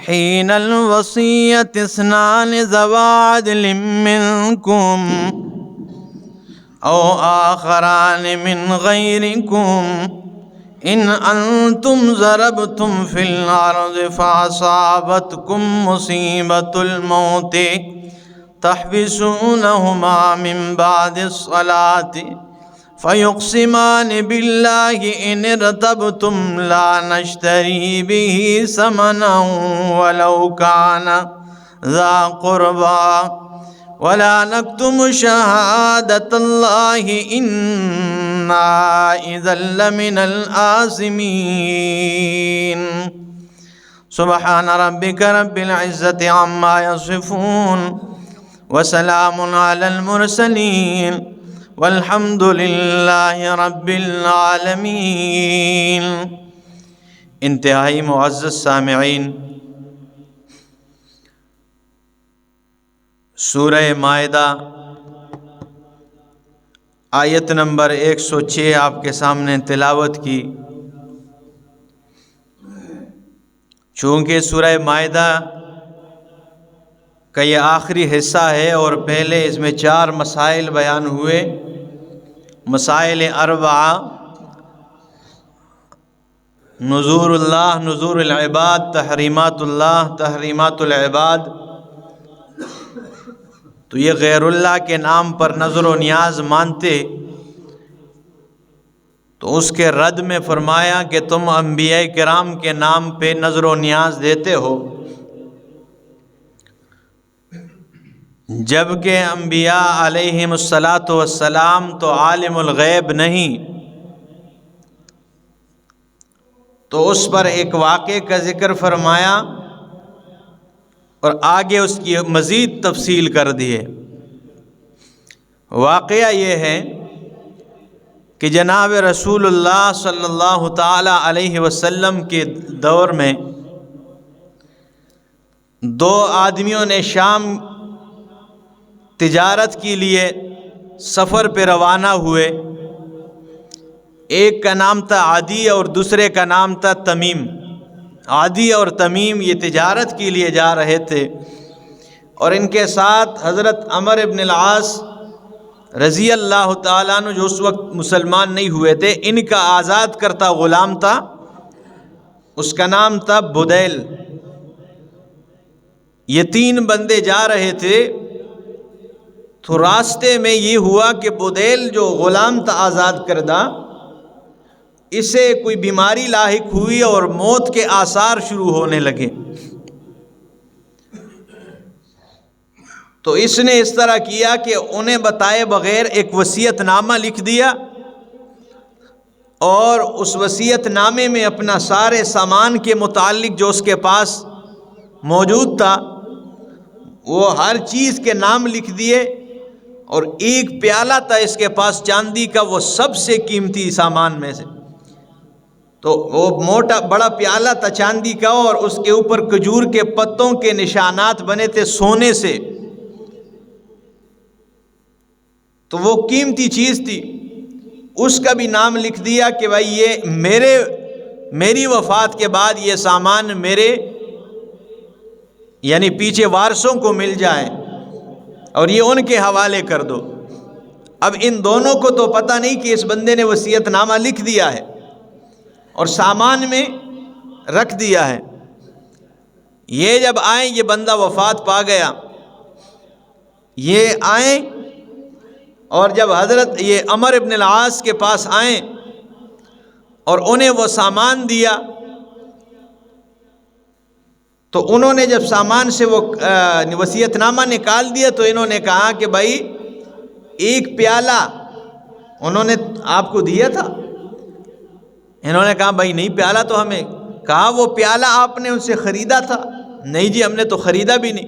حين الوصية اثنان ذوى عدل منكم أو آخران من غيركم إن أنتم ضربتم في الأرض فأصابتكم مصيبة الموت تحبسونهما من بعد الصلاة فيقسمان بالله إن ارتبتم لا نشتري به ثمنا ولو كان ذا قربى ولا نكتم شهادة الله إنا إذا لمن الآثمين سبحان ربك رب العزة عما يصفون وسلام على المرسلين والحمد للہ رب العالمین۔ انتہائی معزز سامعین، سورہ مائدہ آیت نمبر 106 آپ کے سامنے تلاوت کی۔ چونکہ سورہ مائدہ کا یہ آخری حصہ ہے اور پہلے اس میں 4 مسائل بیان ہوئے، مسائل اربعہ: نذور اللہ، نذور العباد، تحریمات اللہ، تحریمات العباد۔ تو یہ غیر اللہ کے نام پر نظر و نیاز مانتے تو اس کے رد میں فرمایا کہ تم انبیاء کرام کے نام پہ نظر و نیاز دیتے ہو، جبکہ انبیاء علیہم السلام تو عالم الغیب نہیں۔ تو اس پر ایک واقعے کا ذکر فرمایا اور آگے اس کی مزید تفصیل کر دیے۔ واقعہ یہ ہے کہ جناب رسول اللہ صلی اللہ تعالی علیہ وسلم کے دور میں 2 آدمیوں نے شام تجارت کے لیے سفر پہ روانہ ہوئے۔ ایک کا نام تھا عدی اور دوسرے کا نام تھا تمیم۔ عدی اور تمیم یہ تجارت کے لیے جا رہے تھے، اور ان کے ساتھ حضرت عمر ابن العاص رضی اللہ تعالیٰ عنہ جو اس وقت مسلمان نہیں ہوئے تھے، ان کا آزاد کرتا غلام تھا، اس کا نام تھا بدیل۔ یہ 3 بندے جا رہے تھے۔ تو راستے میں یہ ہوا کہ بدیل جو غلام تھا آزاد کردہ، اسے کوئی بیماری لاحق ہوئی اور موت کے آثار شروع ہونے لگے۔ تو اس نے اس طرح کیا کہ انہیں بتائے بغیر ایک وصیت نامہ لکھ دیا، اور اس وصیت نامے میں اپنا سارے سامان کے متعلق جو اس کے پاس موجود تھا وہ ہر چیز کے نام لکھ دیے، اور ایک پیالہ تھا اس کے پاس چاندی کا، وہ سب سے قیمتی سامان میں سے۔ تو وہ موٹا بڑا پیالہ تھا چاندی کا، اور اس کے اوپر کھجور کے پتوں کے نشانات بنے تھے سونے سے۔ تو وہ قیمتی چیز تھی، اس کا بھی نام لکھ دیا کہ بھائی یہ میری وفات کے بعد یہ سامان میرے یعنی پیچھے وارثوں کو مل جائے، اور یہ ان کے حوالے کر دو۔ اب ان دونوں کو تو پتہ نہیں کہ اس بندے نے وصیت نامہ لکھ دیا ہے اور سامان میں رکھ دیا ہے۔ یہ جب آئیں، یہ بندہ وفات پا گیا، یہ آئیں اور جب حضرت یہ عمر ابن العاص کے پاس آئیں اور انہیں وہ سامان دیا، تو انہوں نے جب سامان سے وہ وصیت نامہ نکال دیا تو انہوں نے کہا کہ بھائی ایک پیالہ انہوں نے آپ کو دیا تھا؟ انہوں نے کہا بھائی نہیں، پیالہ تو ہمیں، کہا وہ پیالہ آپ نے ان سے خریدا تھا؟ نہیں جی، ہم نے تو خریدا بھی نہیں۔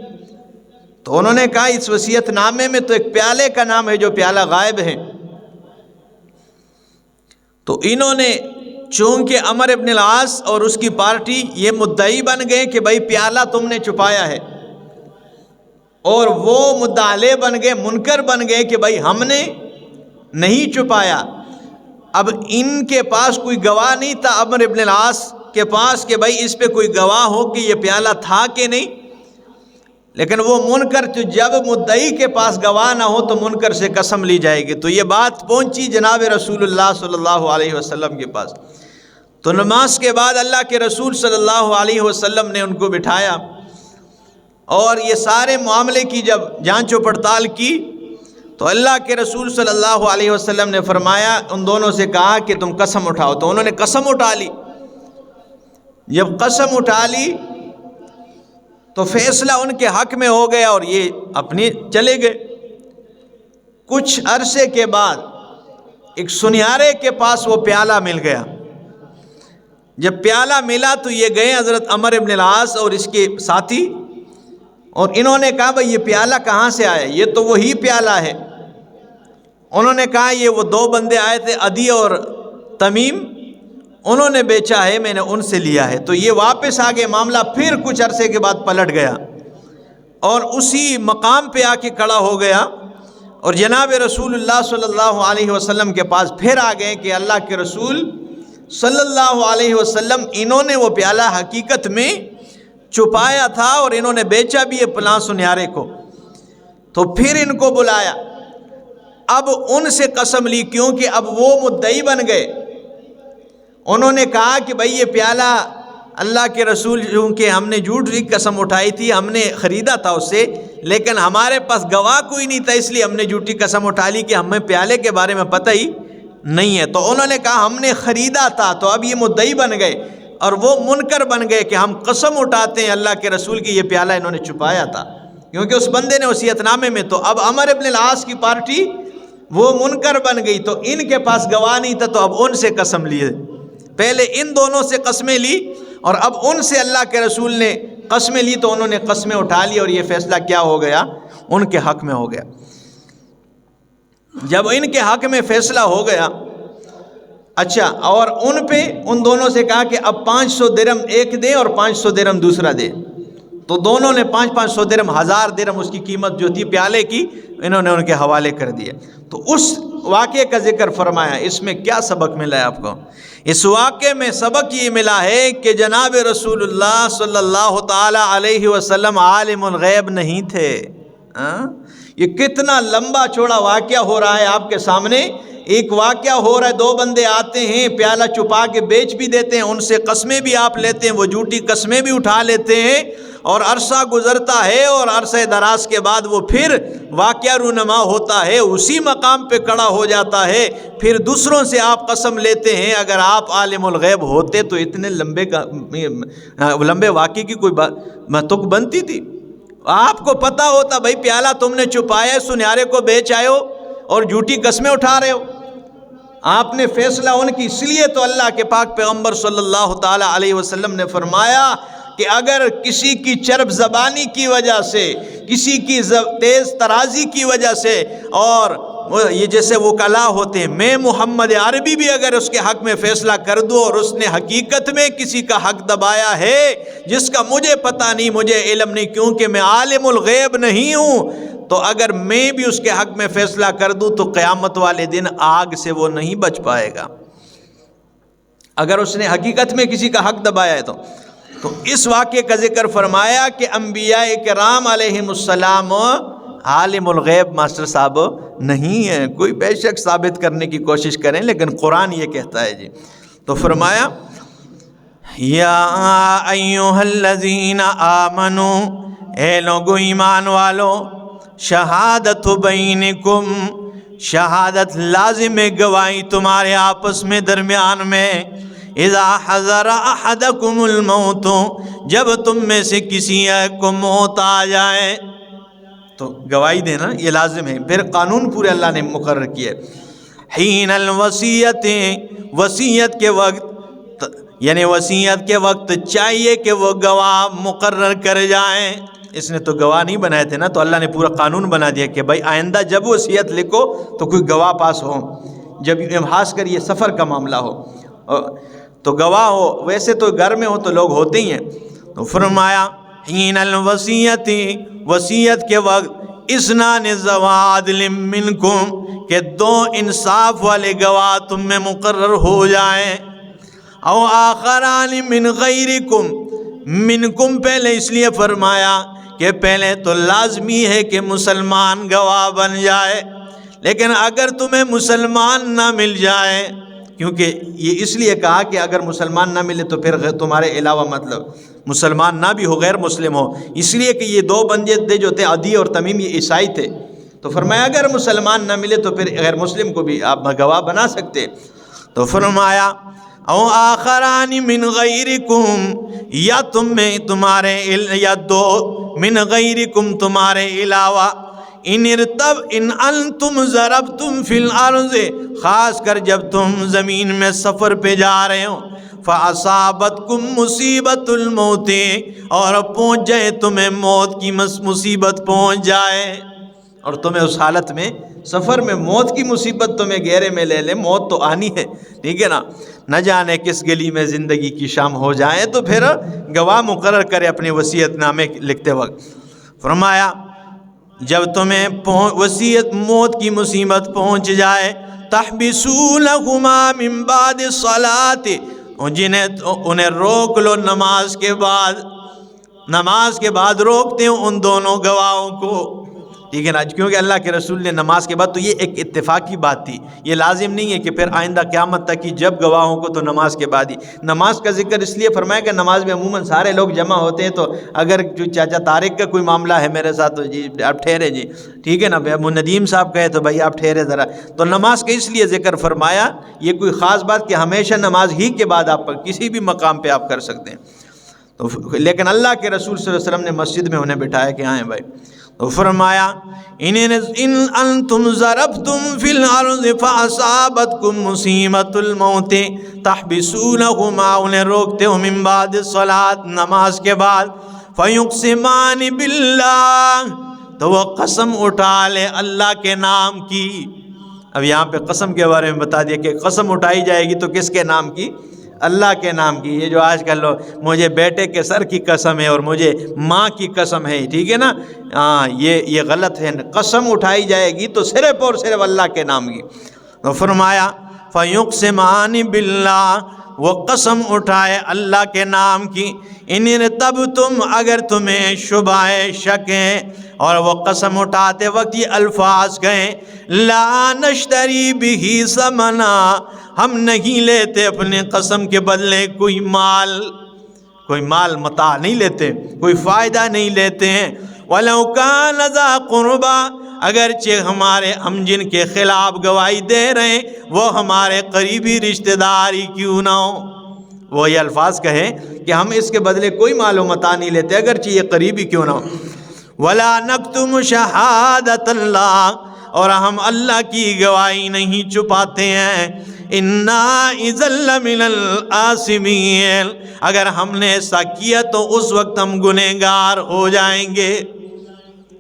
تو انہوں نے کہا اس وصیت نامے میں تو ایک پیالے کا نام ہے جو پیالہ غائب ہے۔ تو انہوں نے چونکہ عمر ابن العاص اور اس کی پارٹی یہ مدعی بن گئے کہ بھائی پیالہ تم نے چھپایا ہے، اور وہ مدعا علیہ بن گئے، منکر بن گئے کہ بھائی ہم نے نہیں چھپایا۔ اب ان کے پاس کوئی گواہ نہیں تھا عمرو ابن العاص کے پاس کہ بھائی اس پہ کوئی گواہ ہو کہ یہ پیالہ تھا کہ نہیں، لیکن وہ منکر جب مدعی کے پاس گواہ نہ ہو تو منکر سے قسم لی جائے گی۔ تو یہ بات پہنچی جناب رسول اللہ صلی اللہ علیہ وسلم کے پاس۔ تو نماز کے بعد اللہ کے رسول صلی اللہ علیہ وسلم نے ان کو بٹھایا اور یہ سارے معاملے کی جب جانچ و پڑتال کی تو اللہ کے رسول صلی اللہ علیہ وسلم نے فرمایا، ان دونوں سے کہا کہ تم قسم اٹھاؤ۔ تو انہوں نے قسم اٹھا لی۔ جب قسم اٹھا لی تو فیصلہ ان کے حق میں ہو گیا اور یہ اپنے چلے گئے۔ کچھ عرصے کے بعد ایک سنیارے کے پاس وہ پیالہ مل گیا۔ جب پیالہ ملا تو یہ گئے حضرت عمرو ابن العاص اور اس کے ساتھی، اور انہوں نے کہا بھئی یہ پیالہ کہاں سے آیا؟ یہ تو وہی پیالہ ہے۔ انہوں نے کہا یہ وہ دو بندے آئے تھے عدی اور تمیم، انہوں نے بیچا ہے، میں نے ان سے لیا ہے۔ تو یہ واپس آگے معاملہ پھر کچھ عرصے کے بعد پلٹ گیا اور اسی مقام پہ آ کے کھڑا ہو گیا اور جناب رسول اللہ صلی اللہ علیہ وسلم کے پاس پھر آ گئے کہ اللہ کے رسول صلی اللہ علیہ وسلم انہوں نے وہ پیالہ حقیقت میں چھپایا تھا اور انہوں نے بیچا بھی ہے فلاں سنیارے کو۔ تو پھر ان کو بلایا، اب ان سے قسم لی کیونکہ اب وہ مدعی بن گئے۔ انہوں نے کہا کہ بھئی یہ پیالہ اللہ کے رسول، چونکہ ہم نے جھوٹی قسم اٹھائی تھی، ہم نے خریدا تھا اس سے، لیکن ہمارے پاس گواہ کوئی نہیں تھا، اس لیے ہم نے جھوٹی قسم اٹھا لی کہ ہمیں پیالے کے بارے میں پتہ ہی نہیں ہے۔ تو انہوں نے کہا ہم نے خریدا تھا۔ تو اب یہ مدعی بن گئے اور وہ منکر بن گئے کہ ہم قسم اٹھاتے ہیں اللہ کے رسول کی یہ پیالہ انہوں نے چھپایا تھا، کیونکہ اس بندے نے وصیت نامے میں۔ تو اب عمرو ابن العاص کی پارٹی وہ منکر بن گئی، تو ان کے پاس گواہ نہیں تھا، تو اب ان سے قسم لیے۔ پہلے ان دونوں سے قسمیں لی اور اب ان سے اللہ کے رسول نے قسمیں لی، تو انہوں نے قسمیں اٹھا لی اور یہ فیصلہ کیا ہو گیا؟ ان کے حق میں ہو گیا۔ جب ان کے حق میں فیصلہ ہو گیا، اچھا، اور ان پہ ان دونوں سے کہا کہ اب 500 درہم ایک دے اور 500 درہم دوسرا دے۔ تو دونوں نے 500 درہم، 1000 درہم اس کی قیمت جو تھی پیالے کی، انہوں نے ان کے حوالے کر دیا۔ تو اس واقعے کا ذکر فرمایا۔ اس میں کیا سبق ملا ہے آپ کو؟ اس واقعے میں سبق یہ ملا ہے کہ جناب رسول اللہ صلی اللہ تعالی علیہ وسلم عالم الغیب نہیں تھے۔ یہ کتنا لمبا چوڑا واقعہ ہو رہا ہے آپ کے سامنے۔ ایک واقعہ ہو رہا ہے، دو بندے آتے ہیں، پیالہ چھپا کے بیچ بھی دیتے ہیں، ان سے قسمیں بھی آپ لیتے ہیں، وہ جھوٹی قسمیں بھی اٹھا لیتے ہیں، اور عرصہ گزرتا ہے اور عرصہ دراز کے بعد وہ پھر واقعہ رونما ہوتا ہے، اسی مقام پہ کھڑا ہو جاتا ہے۔ پھر دوسروں سے آپ قسم لیتے ہیں۔ اگر آپ عالم الغیب ہوتے تو اتنے لمبے واقعے کی کوئی تک بنتی تھی؟ آپ کو پتہ ہوتا بھائی پیالہ تم نے چھپایا، سنیارے کو بیچ آئے ہو اور جھوٹی قسمیں اٹھا رہے ہو۔ آپ نے فیصلہ ان کی، اس لیے تو اللہ کے پاک پیغمبر صلی اللہ تعالی علیہ وسلم نے فرمایا کہ اگر کسی کی چرب زبانی کی وجہ سے، کسی کی تیز ترازی کی وجہ سے، اور یہ جیسے وکلا ہوتے ہیں، میں محمد عربی بھی اگر اس کے حق میں فیصلہ کر دوں اور اس نے حقیقت میں کسی کا حق دبایا ہے جس کا مجھے پتہ نہیں، مجھے علم نہیں، کیونکہ میں عالم الغیب نہیں ہوں، تو اگر میں بھی اس کے حق میں فیصلہ کر دوں تو قیامت والے دن آگ سے وہ نہیں بچ پائے گا، اگر اس نے حقیقت میں کسی کا حق دبایا ہے تو اس واقعے کا ذکر فرمایا کہ انبیاء کرام علیہم السلام عالم الغیب ماسٹر صاحب نہیں ہیں۔ کوئی بے شک ثابت کرنے کی کوشش کریں، لیکن قرآن یہ کہتا ہے جی۔ تو فرمایا یا ایھا الذین آمنو، اے لوگو ایمان والو، شہادت بینکم، شہادت لازم ہے، گواہی تمہارے آپس میں درمیان میں، اذا حضر احدکم الموت، جب تم میں سے کسی ایک کو موت آ جائے تو گواہی دینا یہ لازم ہے۔ پھر قانون پورے اللہ نے مقرر کیے، حین الوصیت، وصیت کے وقت، یعنی وصیت کے وقت چاہیے کہ وہ گواہ مقرر کر جائیں۔ اس نے تو گواہ نہیں بنائے تھے نا، تو اللہ نے پورا قانون بنا دیا کہ بھائی آئندہ جب وصیت لکھو تو کوئی گواہ پاس ہو، جب خاص کر یہ سفر کا معاملہ ہو تو گواہ ہو۔ ویسے تو گھر میں ہو تو لوگ ہوتے ہی ہیں۔ تو فرمایا حین الوصیت، وصیت کے وقت اثنان ذوا عدل منکم کہ دو انصاف والے گواہ تم میں مقرر ہو جائیں، او آخران من غیرکم، منکم پہلے اس لیے فرمایا کہ پہلے تو لازمی ہے کہ مسلمان گواہ بن جائے، لیکن اگر تمہیں مسلمان نہ مل جائے، کیونکہ یہ اس لیے کہا کہ اگر مسلمان نہ ملے تو پھر تمہارے علاوہ مطلب مسلمان نہ بھی ہو، غیر مسلم ہو، اس لیے کہ یہ دو بندے جو تھے عدی اور تمیم یہ عیسائی تھے، تو فرمایا اگر مسلمان نہ ملے تو پھر غیر مسلم کو بھی آپ گواہ بنا سکتے، تو فرمایا او آخران من غیرکم، یا تم میں تمہارے یا دو من غیرکم تمہارے علاوہ، ان انتم ضربتم فی الارض، خاص کر جب تم زمین میں سفر پہ جا رہے ہو، فاصابتکم مصیبت الموت، اور پہنچ جائے تمہیں موت کی مصیبت پہنچ جائے، اور تمہیں اس حالت میں سفر میں موت کی مصیبت تمہیں گھیرے میں لے لے، موت تو آنی ہے، ٹھیک ہے نا، نہ جانے کس گلی میں زندگی کی شام ہو جائے، تو پھر گواہ مقرر کرے اپنے وصیت نامے لکھتے وقت۔ فرمایا جب تمہیں وصیت موت کی مصیبت پہنچ جائے، تحبسونہما من بعد الصلاۃ، انہیں روک لو نماز کے بعد روکتے ہو ان دونوں گواہوں کو، ٹھیک ہے نا، کیونکہ اللہ کے رسول نے نماز کے بعد، تو یہ ایک اتفاقی بات تھی، یہ لازم نہیں ہے کہ پھر آئندہ قیامت تک کی جب گواہوں کو تو نماز کے بعد ہی۔ نماز کا ذکر اس لیے فرمایا کہ نماز میں عموماً سارے لوگ جمع ہوتے ہیں، تو اگر جو چاچا طارق کا کوئی معاملہ ہے میرے ساتھ تو جی آپ ٹھہرے جی، ٹھیک ہے نا، ابو ندیم صاحب کہے تو بھائی آپ ٹھہرے ذرا، تو نماز کا اس لیے ذکر فرمایا، یہ کوئی خاص بات کہ ہمیشہ نماز ہی کے بعد آپ کسی بھی مقام پہ آپ کر سکتے ہیں، تو لیکن اللہ کے رسول صلی اللہ علیہ وسلم نے مسجد میں انہیں بٹھایا کہ آئیں بھائی، تو فرمایا ان انتم ضربتم فی الارض فاصابتکم مصیبت الموت تحبسونہما، انہیں روکتے ہو من بعد الصلاۃ، نماز کے بعد، فیقسمان باللہ، تو وہ قسم اٹھا لے اللہ کے نام کی۔ اب یہاں پہ قسم کے بارے میں بتا دیا کہ قسم اٹھائی جائے گی تو کس کے نام کی؟ اللہ کے نام کی۔ یہ جو آج کل لوگ مجھے بیٹے کے سر کی قسم ہے اور مجھے ماں کی قسم ہے، ٹھیک ہے نا، یہ غلط ہے، قسم اٹھائی جائے گی تو صرف اور صرف اللہ کے نام کی۔ تو فرمایا فیقسمان باللہ، وہ قسم اٹھائے اللہ کے نام کی، ان ارتبتم، اگر تمہیں شبہ شک ہے، اور وہ قسم اٹھاتے وقت یہ الفاظ کہیں، لا نشتری بہ ثمنا، ہم نہیں لیتے اپنے قسم کے بدلے کوئی مال متاع نہیں لیتے، کوئی فائدہ نہیں لیتے ہیں، وَلَوْ كَانَ ذَا قُرْبَىٰ، اگرچہ ہم جن کے خلاف گواہی دے رہے ہیں وہ ہمارے قریبی رشتہ دار ہی کیوں نہ ہو، وہ یہ الفاظ کہیں کہ ہم اس کے بدلے کوئی مال و متاع نہیں لیتے اگرچہ یہ قریبی کیوں نہ ہو، وَلَا نَكْتُمُ شَهَادَةَ اللَّهِ، اور ہم اللہ کی گواہی نہیں چھپاتے ہیں، اِنَّا إِذًا لَّمِنَ الْآثِمِينَ، اگر ہم نے ایسا کیا تو اس وقت ہم گنہگار ہو جائیں گے۔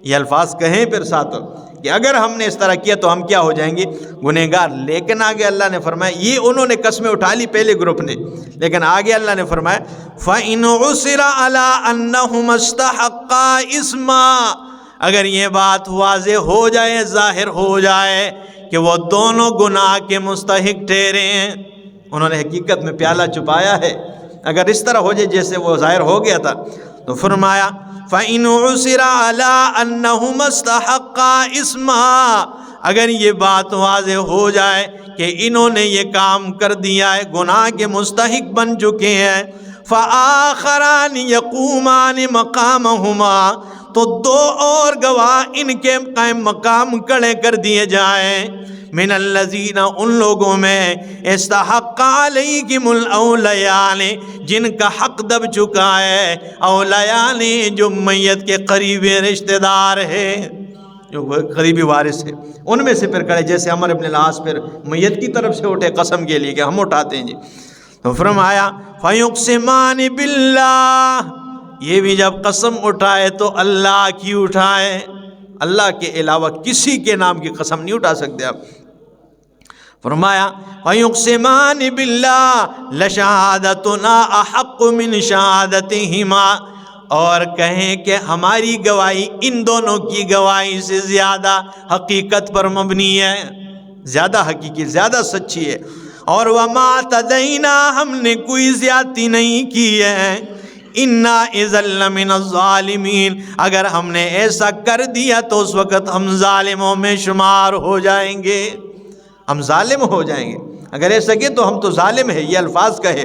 یہ الفاظ کہیں پھر ساتھ کہ اگر ہم نے اس طرح کیا تو ہم کیا ہو جائیں گے؟ گنہگار۔ لیکن آگے اللہ نے فرمایا، یہ انہوں نے قسمیں اٹھا لی پہلے گروپ نے، لیکن آگے اللہ نے فرمایا فَإِنْ عُثِرَ عَلَىٰ أَنَّهُمَا اسْتَحَقَّا إِثْمًا، اگر یہ بات واضح ہو جائے، ظاہر ہو جائے کہ وہ دونوں گناہ کے مستحق ٹھہرے ہیں، انہوں نے حقیقت میں پیالہ چھپایا ہے، اگر اس طرح ہو جائے جیسے وہ ظاہر ہو گیا تھا، تو فرمایا فَإِنْ عُثِرَ عَلَىٰ أَنَّهُمَا اسْتَحَقَّا إِثْمًا، اگر یہ بات واضح ہو جائے کہ انہوں نے یہ کام کر دیا ہے، گناہ کے مستحق بن چکے ہیں، فَآخَرَانِ يَقُومَانِ مَقَامَهُمَا، تو دو اور گواہ ان کے قائم مقام کھڑے کر دیے جائیں، من الذین، ان لوگوں میں، استحق علیکم الاولیان، جن کا حق دب چکا ہے، اولیان، جو میت کے قریبی رشتہ دار ہے، جو قریبی وارث ہے، ان میں سے پھر کھڑے، جیسے عمر بن العاص پھر میت کی طرف سے اٹھے قسم کے لیے کہ ہم اٹھاتے ہیں جی، تو فرمایا فیقسمان باللہ، یہ بھی جب قسم اٹھائے تو اللہ کی اٹھائے، اللہ کے علاوہ کسی کے نام کی قسم نہیں اٹھا سکتے آپ۔ فرمایا وَيُقْسِمَانِ بِاللَّهِ لَشَهَادَتُنَا أَحَقُّ مِنْ شَهَادَتِهِمَا، اور کہیں کہ ہماری گواہی ان دونوں کی گواہی سے زیادہ حقیقت پر مبنی ہے، زیادہ حقیقی، زیادہ سچی ہے۔ اور وما تدینا، ہم نے کوئی زیادتی نہیں کی ہے، انا اذا لمن الظالمین، اگر ہم نے ایسا کر دیا تو اس وقت ہم ظالموں میں شمار ہو جائیں گے، ہم ظالم ہو جائیں گے، اگر ایسا کہ تو ہم تو ظالم ہیں، یہ الفاظ کہے۔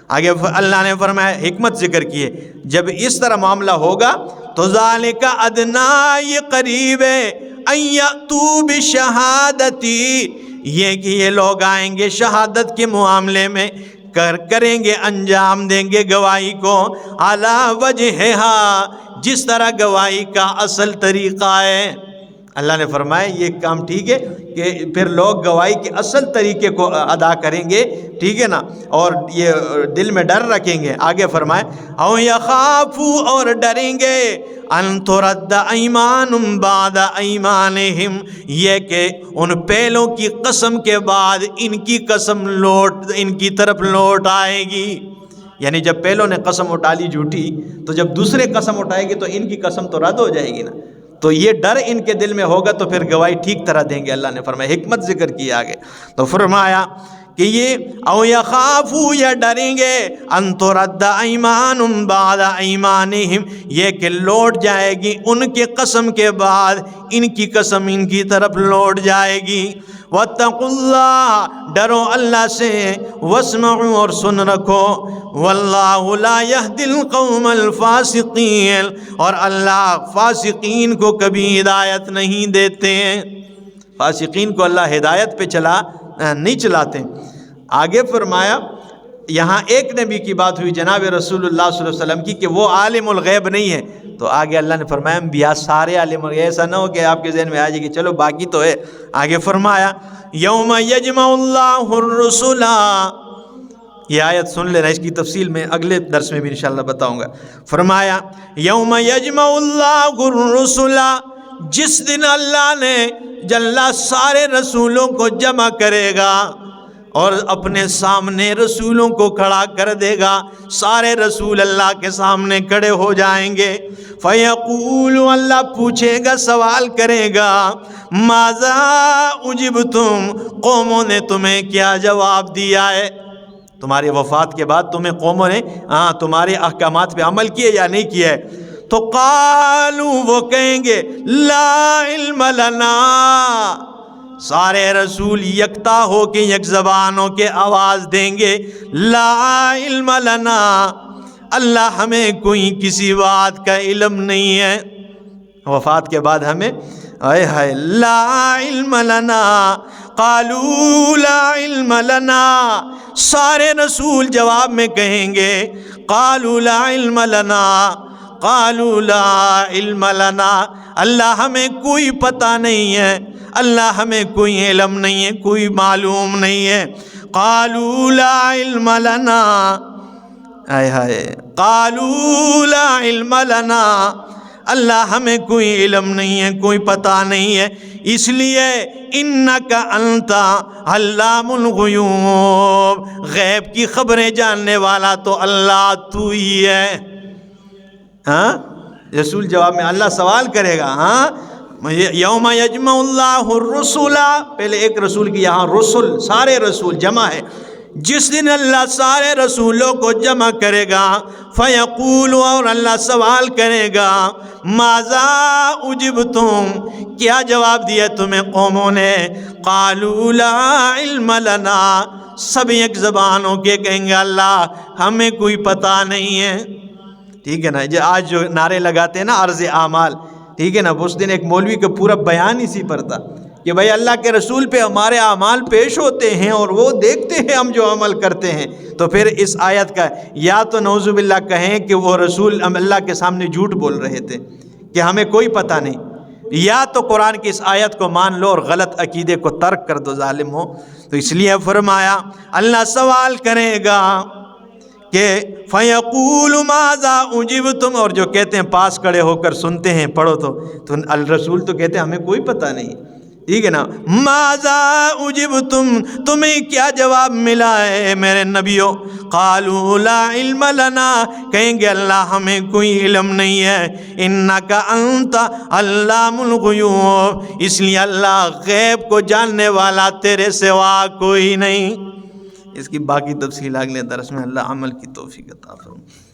آگے اللہ نے فرمایا، حکمت ذکر کیے، جب اس طرح معاملہ ہوگا تو ذالک ادنا، یہ قریب ہے، ان یاتوا بشہادتی، یہ کہ یہ لوگ آئیں گے شہادت کے معاملے میں، کریں گے، انجام دیں گے گواہی کو، علی وجہہا، جس طرح گواہی کا اصل طریقہ ہے۔ اللہ نے فرمایا یہ کام ٹھیک ہے کہ پھر لوگ گواہی کے اصل طریقے کو ادا کریں گے، ٹھیک ہے نا، اور یہ دل میں ڈر رکھیں گے۔ آگے فرمائے او یخافوا، اور ڈریں گے، ان ترد ایمان بعد ایمانہم، یہ کہ ان پہلوں کی قسم کے بعد ان کی قسم ان کی طرف لوٹ آئے گی۔ یعنی جب پہلوں نے قسم اٹھا لی جھوٹی، تو جب دوسرے قسم اٹھائے گی تو ان کی قسم تو رد ہو جائے گی نا، تو یہ ڈر ان کے دل میں ہوگا تو پھر گواہی ٹھیک طرح دیں گے۔ اللہ نے فرمایا، حکمت ذکر کی آگے، تو فرمایا کہ یہ او یخافوا، یا ڈریں گے، ان ترد ایمان بعد ایمانہم، یہ کہ لوٹ جائے گی ان کے قسم کے بعد ان کی قسم ان کی طرف لوٹ جائے گی۔ واتقوا اللہ، ڈرو اللہ سے، واسمعوا، اور سن رکھو، واللہ لا یہدی القوم الفاسقین، اور اللہ فاسقین کو کبھی ہدایت نہیں دیتے ہیں، فاسقین کو اللہ ہدایت پہ نہیں چلاتے۔ آگے فرمایا، یہاں ایک نبی کی بات ہوئی جناب رسول اللہ صلی اللہ علیہ وسلم کی کہ وہ عالم الغیب نہیں ہے، تو آگے اللہ نے فرمایا انبیاء سارے عالم الغیب، ایسا نہ ہو کہ آپ کے ذہن میں آ جائے کہ چلو باقی تو ہے۔ آگے فرمایا یوم یجمع اللہ الرسل، یہ آیت سن لینا، اس کی تفصیل میں اگلے درس میں بھی انشاءاللہ بتاؤں گا۔ فرمایا یوم یجمع اللہ الرسل، جس دن اللہ نے سارے رسولوں کو جمع کرے گا اور اپنے سامنے رسولوں کو کھڑا کر دے گا، سارے رسول اللہ کے سامنے کھڑے ہو جائیں گے۔ فیقول، اللہ پوچھے گا، سوال کرے گا، ماذا اجبتم، قوموں نے تمہیں کیا جواب دیا ہے، تمہاری وفات کے بعد تمہیں قوموں نے تمہارے احکامات پہ عمل کیے یا نہیں کیا ہے؟ تو قالوا، وہ کہیں گے، لا علم لنا، سارے رسول یکتا ہو کے یک زبان ہو کے آواز دیں گے، لا علم لنا، اللہ ہمیں کوئی کسی بات کا علم نہیں ہے، وفات کے بعد ہمیں لا علم لنا، قالوا لا علم لنا، سارے رسول جواب میں کہیں گے، قالوا لا علم لنا، قالوا لا علم لنا، اللہ ہمیں کوئی پتہ نہیں ہے، اللہ ہمیں کوئی علم نہیں ہے، کوئی معلوم نہیں ہے۔ قالوا لا علم لنا، قالوا لا علم لنا، اللہ ہمیں کوئی علم نہیں ہے، کوئی پتہ نہیں ہے، اس لیے انک انت علام الغیوب، غیب کی خبریں جاننے والا تو اللہ تو ہی ہے۔ رسول جواب میں اللہ سوال کرے گا، یوم یجمع اللہ الرسل، پہلے ایک رسول کی یہاں رسل، سارے رسول جمع ہے، جس دن اللہ سارے رسولوں کو جمع کرے گا، فیقول، اور اللہ سوال کرے گا، ماذا اجبتم، کیا جواب دیا تمہیں قوموں نے؟ قالوا لا علم لنا، سب ایک زبان ہو کے کہیں گے اللہ ہمیں کوئی پتہ نہیں ہے۔ ٹھیک ہے نا، آج جو نعرے لگاتے ہیں نا عرض اعمال، ٹھیک ہے نا، اس دن ایک مولوی کا پورا بیان اسی پر تھا کہ بھائی اللہ کے رسول پہ ہمارے اعمال پیش ہوتے ہیں اور وہ دیکھتے ہیں ہم جو عمل کرتے ہیں، تو پھر اس آیت کا یا تو نعوذ باللہ کہیں کہ وہ رسول اللہ کے سامنے جھوٹ بول رہے تھے کہ ہمیں کوئی پتہ نہیں، یا تو قرآن کی اس آیت کو مان لو اور غلط عقیدے کو ترک کر دو، ظالم ہو۔ تو اس لیے فرمایا اللہ سوال کرے گا کہ فیقول ماذا اجبتم، اور جو کہتے ہیں پاس کھڑے ہو کر سنتے ہیں، پڑھو تو الرسول تو کہتے ہیں ہمیں کوئی پتہ نہیں، ٹھیک ہے نا، ماذا اجبتم، تمہیں کیا جواب ملا ہے میرے نبیوں؟ قالوا لا علم لنا، کہیں گے اللہ ہمیں کوئی علم نہیں ہے، انک انت علام الغیوب، اس لیے اللہ غیب کو جاننے والا تیرے سوا کوئی نہیں۔ اس کی باقی تفصیل اگلے درس میں، اللہ عمل کی توفیق عطا فرمائے۔